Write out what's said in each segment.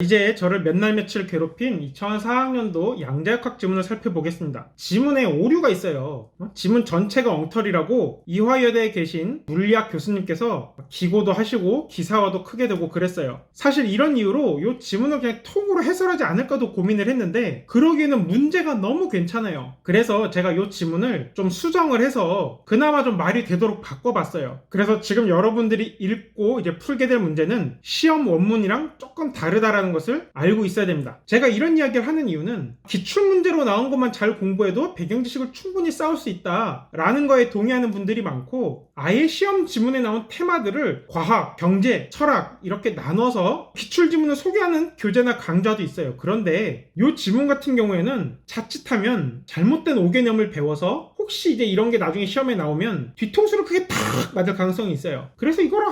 이제 저를 몇 날 며칠 괴롭힌 2004학년도 양자역학 지문을 살펴보겠습니다. 지문에 오류가 있어요. 지문 전체가 엉터리라고 이화여대에 계신 물리학 교수님께서 기고도 하시고 기사화도 크게 되고 그랬어요. 사실 이런 이유로 이 지문을 그냥 통으로 해설하지 않을까도 고민을 했는데 그러기에는 문제가 너무 괜찮아요. 그래서 제가 이 지문을 좀 수정을 해서 그나마 좀 말이 되도록 바꿔봤어요. 그래서 지금 여러분들이 읽고 이제 풀게 될 문제는 시험 원문이랑 조금 다르다라는 것을 알고 있어야 됩니다. 제가 이런 이야기를 하는 이유는 기출문제로 나온 것만 잘 공부해도 배경 지식을 충분히 쌓을 수 있다 라는 거에 동의하는 분들이 많고, 아예 시험 지문에 나온 테마들을 과학, 경제, 철학 이렇게 나눠서 기출 지문을 소개하는 교재나 강좌도 있어요. 그런데 이 지문 같은 경우에는 자칫하면 잘못된 5개념을 배워서 혹시 이제 이런 게 나중에 시험에 나오면 뒤통수를 크게 탁 맞을 가능성이 있어요. 그래서 이걸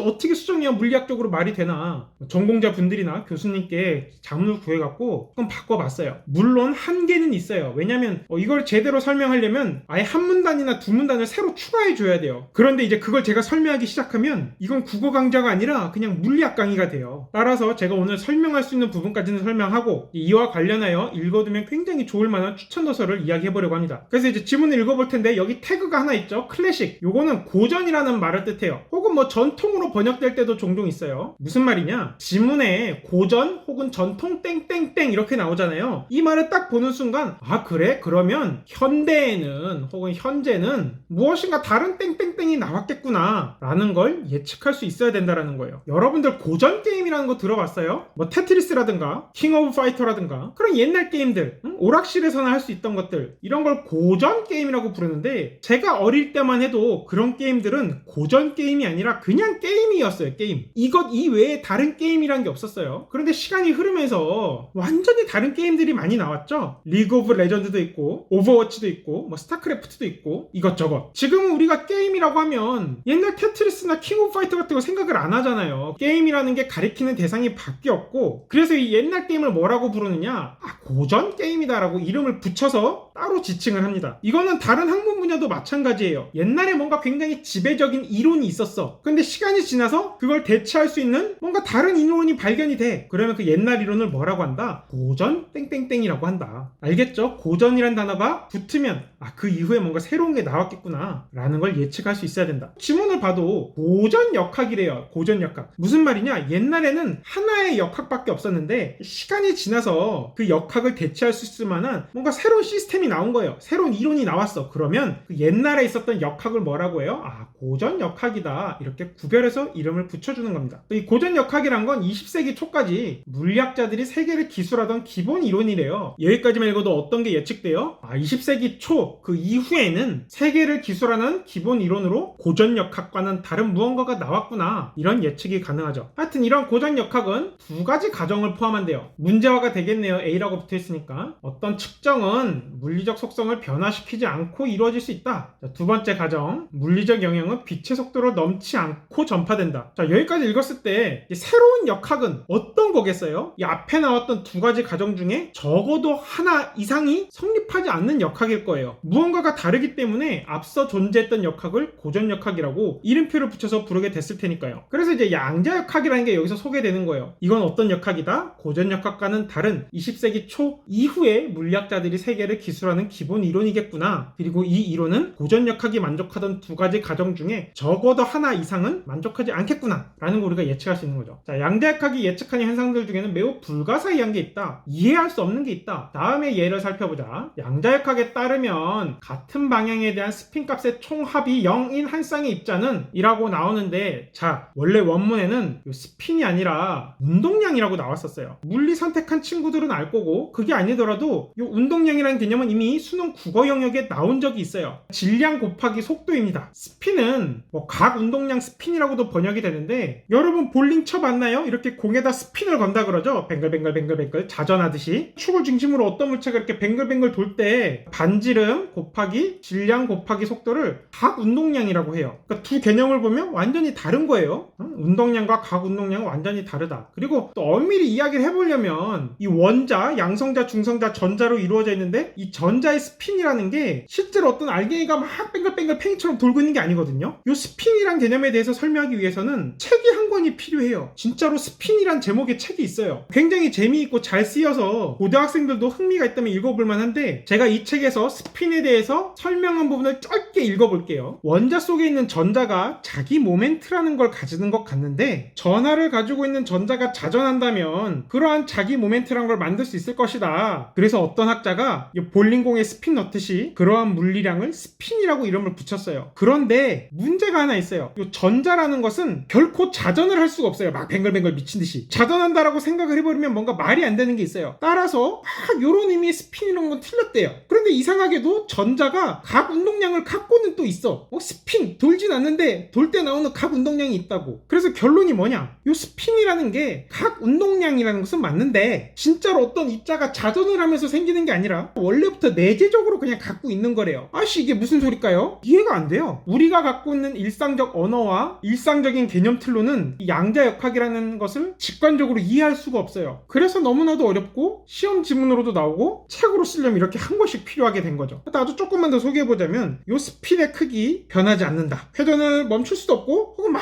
어떻게 수정해야 물리학적으로 말이 되나 전공자 분들이나 교수님께 자문을 구해갖고 조금 바꿔봤어요. 물론 한계는 있어요. 왜냐면 이걸 제대로 설명하려면 아예 한 문단이나 두 문단을 새로 추가해줘야 돼요. 그런데 이제 그걸 제가 설명하기 시작하면 이건 국어 강좌가 아니라 그냥 물리학 강의가 돼요. 따라서 제가 오늘 설명할 수 있는 부분까지는 설명하고 이와 관련하여 읽어두면 굉장히 좋을 만한 추천 도서를 이야기해보려고 합니다. 그래서 이제 지문을 읽어볼 텐데 여기 태그가 하나 있죠. 클래식. 요거는 고전이라는 말을 뜻해요. 혹은 뭐 전통으로 번역될 때도 종종 있어요. 무슨 말이냐? 지문에 고전 혹은 전통 땡땡땡 이렇게 나오잖아요. 이 말을 딱 보는 순간 그래? 그러면 현대에는 혹은 현재는 무엇인가 다른 땡땡땡이 나왔겠구나 라는 걸 예측할 수 있어야 된다라는 거예요. 여러분들 고전 게임이라는 거 들어봤어요? 뭐 테트리스라든가 킹 오브 파이터라든가 그런 옛날 게임들, 오락실에서나 할 수 있던 것들, 이런 걸 고전 게임이라고 부르는데 제가 어릴 때만 해도 그런 게임들은 고전 게임이 아니라 그냥 게임이었어요. 게임. 이것 이외에 다른 게임이란 게 없었어요. 그런데 시간이 흐르면서 완전히 다른 게임들이 많이 나왔죠. 리그 오브 레전드도 있고 오버워치도 있고 뭐 스타크래프트도 있고 이것저것. 지금은 우리가 게임이라고 하면 옛날 테트리스나 킹 오브 파이터 같은 거 생각을 안 하잖아요. 게임이라는 게 가리키는 대상이 바뀌었고, 그래서 이 옛날 게임을 뭐라고 부르느냐, 고전 게임이다라고 이름을 붙여서 따로 지칭을 합니다. 이거는 다른 학문 분야도 마찬가지예요. 옛날에 뭔가 굉장히 지배적인 이론이 있었어. 근데 시간이 지나서 그걸 대체할 수 있는 뭔가 다른 이론이 발견이 돼. 그러면 그 옛날 이론을 뭐라고 한다? 고전 땡땡땡이라고 한다. 알겠죠? 고전이란 단어가 붙으면 그 이후에 뭔가 새로운 게 나왔겠구나 라는 걸 예측할 수 있어야 된다. 지문을 봐도 고전 역학이래요. 고전 역학. 무슨 말이냐? 옛날에는 하나의 역학밖에 없었는데 시간이 지나서 그 역학을 대체할 수 있을 만한 뭔가 새로운 시스템이 나온 거예요. 새로운 이론이 나왔어. 그러면 그 옛날에 있었던 역학을 뭐라고 해요? 고전 역학이다. 이렇게 구별해서 이름을 붙여주는 겁니다. 이 고전 역학이란 건 20세기 초까지 물리학자들이 세계를 기술하던 기본 이론이래요. 여기까지만 읽어도 어떤 게 예측돼요? 20세기 초 그 이후에는 세계를 기술하는 기본 이론으로 고전 역학과는 다른 무언가가 나왔구나, 이런 예측이 가능하죠. 하여튼 이런 고전 역학은 두 가지 가정을 포함한대요. 문제화가 되겠네요. A라고 붙어있으니까. 어떤 측정은 물리적 속성을 변화시키지 않고 이루어질 수 있다. 자, 두 번째 가정, 물리적 영향은 빛의 속도로 넘지 않고 전파된다. 자, 여기까지 읽었을 때 새로운 역학은 어떤 거겠어요? 이 앞에 나왔던 두 가지 가정 중에 적어도 하나 이상이 성립하지 않는 역학일 거예요. 무언가가 다르기 때문에 앞서 존재했던 역학을 고전 역학이라고 이름표를 붙여서 부르게 됐을 테니까요. 그래서 이제 양자역학이라는 게 여기서 소개되는 거예요. 이건 어떤 역학이다? 고전 역학과는 다른 20세기 초 이후에 물리학자들이 세계를 기술하는 기본 이론이겠구나. 그리고 이 이론은 고전 역학이 만족하던 두 가지 가정 중에 적어도 하나 이상은 만족하지 않겠구나 라는 걸 우리가 예측할 수 있는 거죠. 자, 양자역학이 예측하는 현상들 중에는 매우 불가사의한 게 있다. 이해할 수 없는 게 있다. 다음에 예를 살펴보자. 양자역학에 따르면 같은 방향에 대한 스핀 값의 총합이 0인 한 쌍의 입자는 이라고 나오는데, 자, 원래 원문에는 스핀이 아니라 운동량이라고 나왔었어요. 물리 선택한 친구들은 알 거고, 그게 아니더라도 이 운동량이라는 개념은 이미 수능 국어 영역에 나온 적이 있어요. 질량 곱하기 속도입니다. 스핀은 각 운동량 스핀이라고도 번역이 되는데, 여러분 볼링 쳐봤나요? 이렇게 공에다 스핀을 건다 그러죠. 뱅글뱅글 자전하듯이 축을 중심으로 어떤 물체가 이렇게 뱅글뱅글 돌 때 반지름 곱하기 질량 곱하기 속도를 각 운동량이라고 해요. 그러니까 두 개념을 보면 완전히 다른 거예요. 운동량과 각 운동량은 완전히 다르다. 그리고 또 엄밀히 이야기를 해보려면 이 원자, 양성자, 중성자, 전자로 이루어져 있는데 이 전자의 스핀이라는 게 실제로 어떤 알갱이가 막 뱅글뱅글 팽이처럼 돌고 있는 게 아니거든요. 이 스핀이란 개념에 대해서 설명하기 위해서는 책이 한 권이 필요해요. 진짜로 스핀이란 제목의 책이 있어요. 굉장히 재미있고 잘 쓰여서 고등학생들도 흥미가 있다면 읽어볼 만한데, 제가 이 책에서 스핀에 대해서 설명한 부분을 짧게 읽어볼게요. 원자 속에 있는 전자가 자기 모멘트라는 걸 가지는 것 같는데, 전하를 가지고 있는 전자가 자전한다면 그러한 자기 모멘트라는 걸 만들 수 있을 것이다. 그래서 어떤 학자가 볼링공에 스핀 넣듯이 그러한 물리량을 스핀이라고 이름을 붙였어요. 그런데 문제가 하나 있어요. 이 전자라는 것은 결코 자전을 할 수가 없어요. 막 뱅글뱅글 미친듯이 자전한다라고 생각을 해버리면 뭔가 말이 안 되는 게 있어요. 따라서 막 이런 의미의 스핀이라는 건 틀렸대요. 그런데 이상하게도 전자가 각 운동량을 갖고는 또 있어. 스핀 돌진 않는데 돌 때 나오는 각 운동량이 있다고. 그래서 결론이 뭐냐, 이 스핀이라는 게 각 운동량이라는 것은 맞는데 진짜로 어떤 입자가 자전을 하면서 생기는 게 아니라 원래부터 내재적으로 그냥 갖고 있는 거래요. 아씨, 이게 무슨 소릴까요? 이해가 안 돼요. 우리가 갖고 있는 일상적 언어와 일상적인 개념틀로는 양자역학이라는 것을 직관적으로 이해할 수가 없어요. 그래서 너무나도 어렵고 시험 지문으로도 나오고 책으로 쓰려면 이렇게 한 권씩 필요하게 된 거죠. 아주 조금만 더 소개해보자면, 이 스핀의 크기 변하지 않는다. 회전을 멈출 수도 없고 혹은 막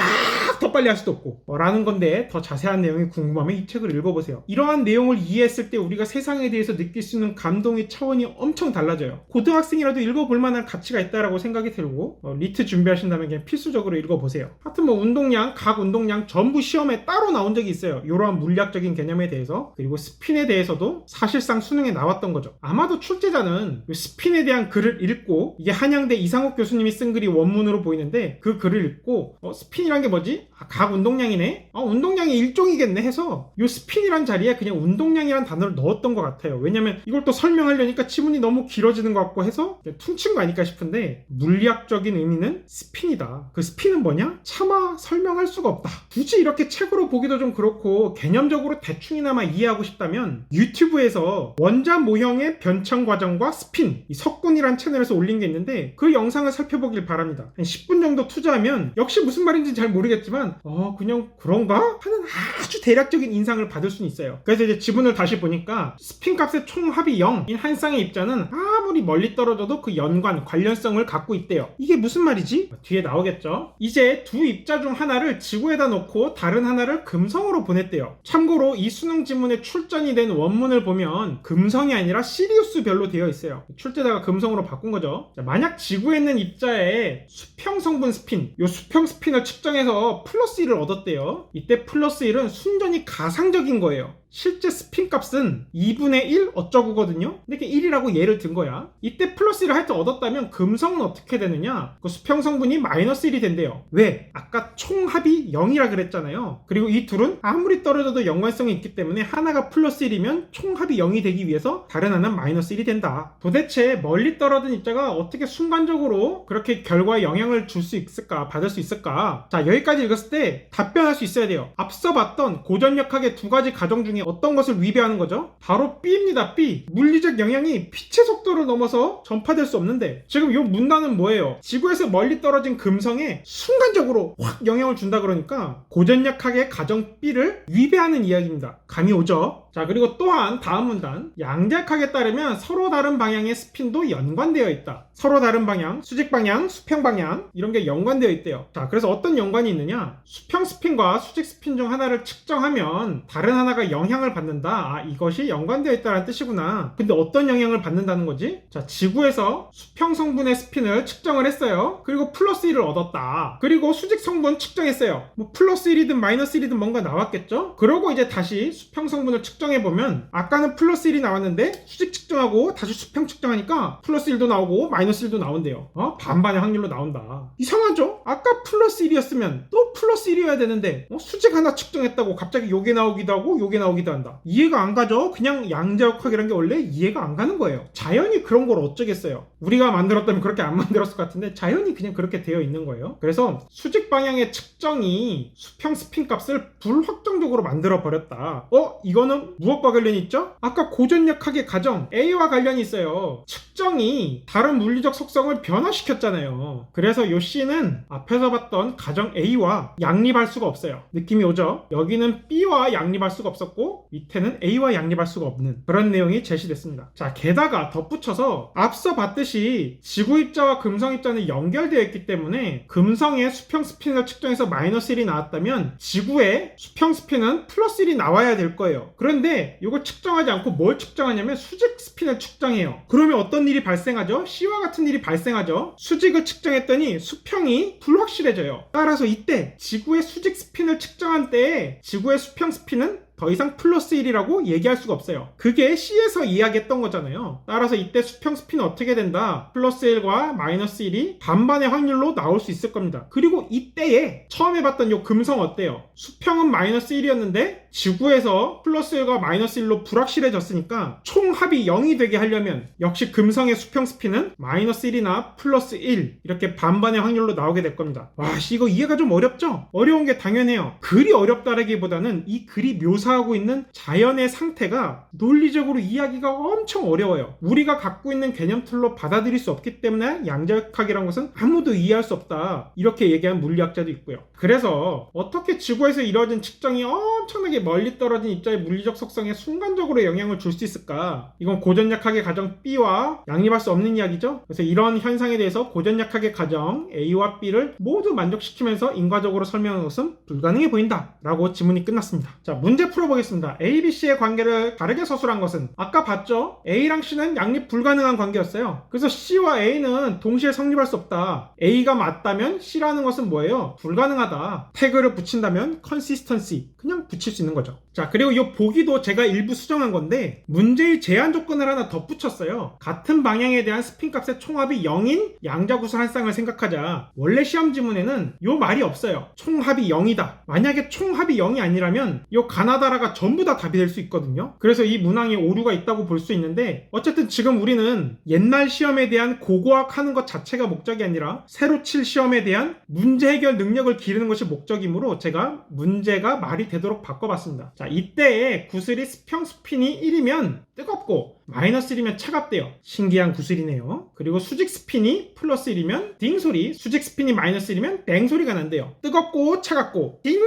더 빨리 할 수도 없고 라는 건데, 더 자세한 내용이 궁금하면 이 책을 읽어보세요. 이러한 내용을 이해했을 때 우리가 세상에 대해서 느낄 수 있는 감동의 차원이 엄청 달라져요. 고등학생이라도 읽어볼 만한 가치가 있다라고 생각이 들고, 리트 준비하신다면 그냥 필수적으로 읽어보세요. 하여튼 운동량, 각 운동량 전부 시험에 따로 나온 적이 있어요. 이러한 물리학적인 개념에 대해서. 그리고 스핀에 대해서도 사실상 수능에 나왔던 거죠. 아마도 출제자는 스핀에 대한 글을 읽고, 이게 한양대 이상욱 교수님이 쓴 글이 원문으로 보이는데, 그 글을 읽고 스핀이란 게 뭐지? 각 운동량이네? 운동량이 일종이겠네 해서 이 스핀이란 자리에 그냥 운동량이란 단어를 넣었던 것 같아요. 왜냐면 이걸 또 설명하려니까 지문이 너무 길어지는 것 같고 해서 퉁친 거 아닐까 싶은데, 물리학적인 의미는 스핀이다. 그 스핀은 뭐냐? 차마 설명할 수가 없다. 굳이 이렇게 책으로 보기도 좀 그렇고 개념적으로 대충이나마 이해하고 싶다면 유튜브에서 원자 모형의 변천 과정과 스핀, 이 석군이란 채널에서 올린 게 있는데, 그 영상을 살펴보길 바랍니다. 한 10분 정도 투자하면 역시 무슨 말인지 잘 모르겠지만 그냥 그런가? 하는 아주 대략적인 인상을 받을 수는 있어요. 그래서 이제 지문을 다시 보니까 스핀 값의 총합이 0인 한 쌍의 입자는 아무리 멀리 떨어져도 그 연관, 관련성을 갖고 있대요. 이게 무슨 말이지? 뒤에 나오겠죠? 이제 두 입자 중 하나를 지구에다 놓고 다른 하나를 금성으로 보냈대요. 참고로 이 수능 지문에 출전이 된 원문을 보면 금성이 아니라 시리우스별로 되어 있어요. 출제자가 금성으로 바꾼 거죠. 자, 만약 지구에 있는 입자의 수평 성분 스핀, 이 수평 스핀을 측정해서 플러스 1을 얻었대요. 이때 플러스 1은 순전히 가상적인 거예요. 실제 스핀 값은 2분의 1 어쩌구거든요. 근데 이렇게 1이라고 예를 든 거야. 이때 플러스 1을 하여튼 얻었다면 금성은 어떻게 되느냐? 그 수평 성분이 마이너스 1이 된대요. 왜? 아까 총합이 0이라 그랬잖아요. 그리고 이 둘은 아무리 떨어져도 연관성이 있기 때문에 하나가 플러스 1이면 총합이 0이 되기 위해서 다른 하나는 마이너스 1이 된다. 도대체 멀리 떨어진 입자가 어떻게 순간적으로 그렇게 결과에 영향을 줄 수 있을까? 받을 수 있을까? 자, 여기까지 읽었을 때 답변할 수 있어야 돼요. 앞서 봤던 고전역학의 두 가지 가정 중에 어떤 것을 위배하는 거죠? 바로 B입니다. B. 물리적 영향이 빛의 속도를 넘어서 전파될 수 없는데, 지금 이 문단은 뭐예요? 지구에서 멀리 떨어진 금성에 순간적으로 확 영향을 준다 그러니까 고전역학의 가정 B를 위배하는 이야기입니다. 감이 오죠? 자, 그리고 또한 다음 문단, 양자역학에 따르면 서로 다른 방향의 스핀도 연관되어 있다. 서로 다른 방향, 수직 방향, 수평 방향, 이런 게 연관되어 있대요. 자, 그래서 어떤 연관이 있느냐? 수평 스핀과 수직 스핀 중 하나를 측정하면 다른 하나가 영향을 받는다. 이것이 연관되어 있다는 뜻이구나. 근데 어떤 영향을 받는다는 거지? 자, 지구에서 수평 성분의 스핀을 측정을 했어요. 그리고 플러스 1을 얻었다. 그리고 수직 성분 측정했어요. 플러스 1이든 마이너스 1이든 뭔가 나왔겠죠? 그러고 이제 다시 수평 성분을 측정해보면, 아까는 플러스 1이 나왔는데 수직 측정하고 다시 수평 측정하니까 플러스 1도 나오고 마이너스 1도 나온대요. 반반의 확률로 나온다. 이상하죠? 아까 플러스 1이었으면 또 플러스 1이어야 되는데 수직 하나 측정했다고 갑자기 요게 나오기도 하고 요게 나오기도 한다. 이해가 안 가죠? 그냥 양자역학이란 게 원래 이해가 안 가는 거예요. 자연이 그런 걸 어쩌겠어요. 우리가 만들었다면 그렇게 안 만들었을 것 같은데 자연이 그냥 그렇게 되어 있는 거예요. 그래서 수직 방향의 측정이 수평 스핀 값을 불확정적으로 만들어 버렸다. 이거는 무엇과 관련이 있죠? 아까 고전역학의 가정 A와 관련이 있어요. 측정이 다른 물리적 속성을 변화시켰잖아요. 그래서 요 C는 앞에서 봤던 가정 A와 양립할 수가 없어요. 느낌이 오죠? 여기는 B와 양립할 수가 없었고 없고 밑에는 A와 양립할 수가 없는 그런 내용이 제시됐습니다. 자, 게다가 덧붙여서 앞서 봤듯이 지구 입자와 금성 입자는 연결되어 있기 때문에 금성의 수평 스핀을 측정해서 마이너스 1이 나왔다면 지구의 수평 스핀은 플러스 1이 나와야 될 거예요. 그런데 이걸 측정하지 않고 뭘 측정하냐면 수직 스핀을 측정해요. 그러면 어떤 일이 발생하죠? C와 같은 일이 발생하죠. 수직을 측정했더니 수평이 불확실해져요. 따라서 이때 지구의 수직 스핀을 측정한 때에 지구의 수평 스핀은 더 이상 플러스 1이라고 얘기할 수가 없어요. 그게 C에서 이야기했던 거잖아요. 따라서 이때 수평 스핀은 어떻게 된다? 플러스 1과 마이너스 1이 반반의 확률로 나올 수 있을 겁니다. 그리고 이때에 처음에 봤던 요 금성 어때요? 수평은 마이너스 1이었는데 지구에서 플러스 1과 마이너스 1로 불확실해졌으니까 총합이 0이 되게 하려면 역시 금성의 수평 스핀은 마이너스 1이나 플러스 1 이렇게 반반의 확률로 나오게 될 겁니다. 와, 이거 이해가 좀 어렵죠? 어려운 게 당연해요. 글이 어렵다라기보다는 이 글이 묘사하고 있는 자연의 상태가 논리적으로 이해하기가 엄청 어려워요. 우리가 갖고 있는 개념틀로 받아들일 수 없기 때문에 양자역학이라는 것은 아무도 이해할 수 없다 이렇게 얘기하는 물리학자도 있고요. 그래서 어떻게 지구에서 이루어진 측정이 엄청나게 멀리 떨어진 입자의 물리적 속성에 순간적으로 영향을 줄 수 있을까? 이건 고전약학의 가정 B와 양립할 수 없는 이야기죠. 그래서 이런 현상에 대해서 고전약학의 가정 A와 B를 모두 만족시키면서 인과적으로 설명하는 것은 불가능해 보인다 라고 지문이 끝났습니다. 자, 문제 풀어보겠습니다. A, B, C의 관계를 다르게 서술한 것은 아까 봤죠? A랑 C는 양립 불가능한 관계였어요. 그래서 C와 A는 동시에 성립할 수 없다. A가 맞다면 C라는 것은 뭐예요? 불가능하다. 태그를 붙인다면 consistency 그냥 붙일 수 있는 거죠. 자, 그리고 이 보기도 제가 일부 수정한 건데 문제의 제한 조건을 하나 덧붙였어요. 같은 방향에 대한 스핀 값의 총합이 0인 양자구슬 한 쌍을 생각하자. 원래 시험 지문에는 이 말이 없어요. 총합이 0이다. 만약에 총합이 0이 아니라면 이 가나다라가 전부 다 답이 될 수 있거든요. 그래서 이 문항에 오류가 있다고 볼 수 있는데 어쨌든 지금 우리는 옛날 시험에 대한 고고학하는 것 자체가 목적이 아니라 새로 칠 시험에 대한 문제 해결 능력을 기르는 것이 목적이므로 제가 문제가 말이 되도록 바꿔봤습니다. 자, 이때의 구슬이 수평 스핀이 1이면 뜨겁고 마이너스 1이면 차갑대요. 신기한 구슬이네요. 그리고 수직 스핀이 플러스 1이면 딩 소리, 수직 스핀이 마이너스 1이면 땡 소리가 난대요. 뜨겁고 차갑고 딩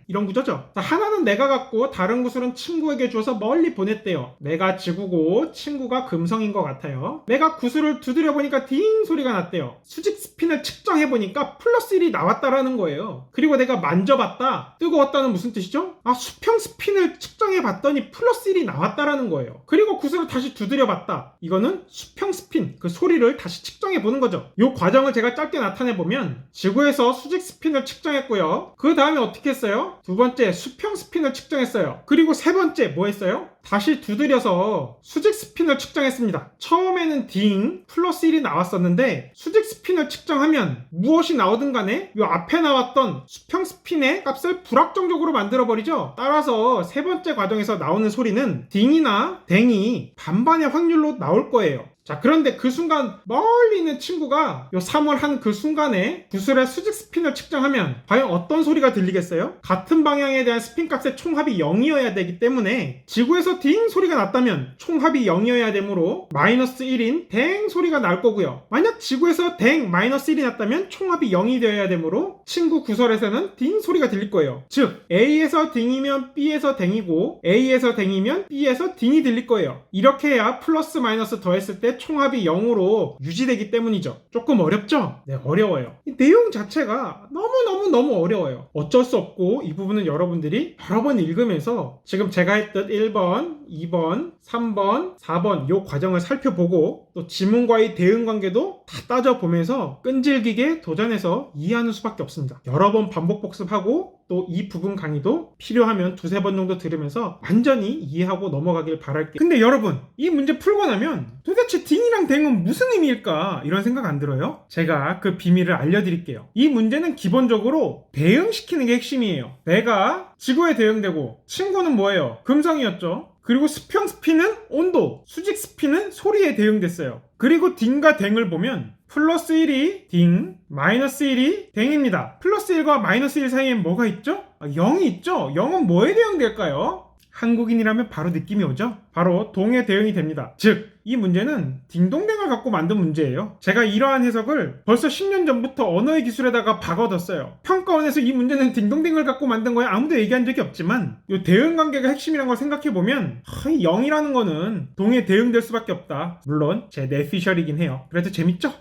이런 구조죠. 자, 하나는 내가 갖고 다른 구슬은 친구에게 주어서 멀리 보냈대요. 내가 지구고 친구가 금성인 것 같아요. 내가 구슬을 두드려 보니까 딩 소리가 났대요. 수직 스핀을 측정해 보니까 플러스 1이 나왔다라는 거예요. 그리고 내가 만져봤다. 뜨거웠다는 무슨 뜻이죠? 아, 수평 스핀을 측정해 봤더니 플러스 1이 나왔다라는 거예요. 그리고 구슬을 다시 두드려 봤다. 이거는 수평 스핀, 그 소리를 다시 측정해 보는 거죠. 이 과정을 제가 짧게 나타내 보면 지구에서 수직 스핀을 측정했고요. 그 다음에 어떻게 했어요? 두 번째 수평 스핀을 측정했어요. 그리고 세 번째 뭐 했어요? 다시 두드려서 수직 스핀을 측정했습니다. 처음에는 딩 플러스 1이 나왔었는데 수직 스핀을 측정하면 무엇이 나오든 간에 이 앞에 나왔던 수평 스핀의 값을 불확정적으로 만들어버리죠. 따라서 세 번째 과정에서 나오는 소리는 딩이나 댕이 반반의 확률로 나올 거예요. 자, 그런데 그 순간 멀리 있는 친구가 요 3월 한 그 순간에 구슬의 수직 스핀을 측정하면 과연 어떤 소리가 들리겠어요? 같은 방향에 대한 스핀 값의 총합이 0이어야 되기 때문에 지구에서 딩 소리가 났다면 총합이 0이어야 되므로 마이너스 1인 댕 소리가 날 거고요. 만약 지구에서 댕 마이너스 1이 났다면 총합이 0이 되어야 되므로 친구 구설에서는 딩 소리가 들릴 거예요. 즉 A에서 딩이면 B에서 댕이고 A에서 댕이면 B에서 딩이 들릴 거예요. 이렇게 해야 플러스 마이너스 더했을 때 총합이 0으로 유지되기 때문이죠. 조금 어렵죠? 네, 어려워요. 이 내용 자체가 너무 어려워요. 어쩔 수 없고 이 부분은 여러분들이 여러 번 읽으면서 지금 제가 했던 1번, 2번, 3번, 4번 이 과정을 살펴보고 또 지문과의 대응 관계도 다 따져보면서 끈질기게 도전해서 이해하는 수밖에 없습니다. 여러 번 반복 복습하고 또 이 부분 강의도 필요하면 두세 번 정도 들으면서 완전히 이해하고 넘어가길 바랄게요. 근데 여러분, 이 문제 풀고 나면 도대체 딩이랑 댕은 무슨 의미일까? 이런 생각 안 들어요? 제가 그 비밀을 알려드릴게요. 이 문제는 기본적으로 대응시키는 게 핵심이에요. 내가 지구에 대응되고 친구는 뭐예요? 금성이었죠. 그리고 수평 스핀은 온도, 수직 스핀은 소리에 대응됐어요. 그리고 딩과 댕을 보면 플러스 1이 딩, 마이너스 1이 댕입니다. 플러스 1과 마이너스 1 사이엔 뭐가 있죠? 0이 있죠? 0은 뭐에 대응될까요? 한국인이라면 바로 느낌이 오죠? 바로 동에 대응이 됩니다. 즉 이 문제는 딩동댕을 갖고 만든 문제예요. 제가 이러한 해석을 벌써 10년 전부터 언어의 기술에다가 박아뒀어요. 평가원에서 이 문제는 딩동댕을 갖고 만든 거에 아무도 얘기한 적이 없지만 이 대응관계가 핵심이란 걸 생각해보면 이 0이라는 거는 동에 대응될 수밖에 없다. 물론 제 뇌피셜이긴 해요. 그래도 재밌죠?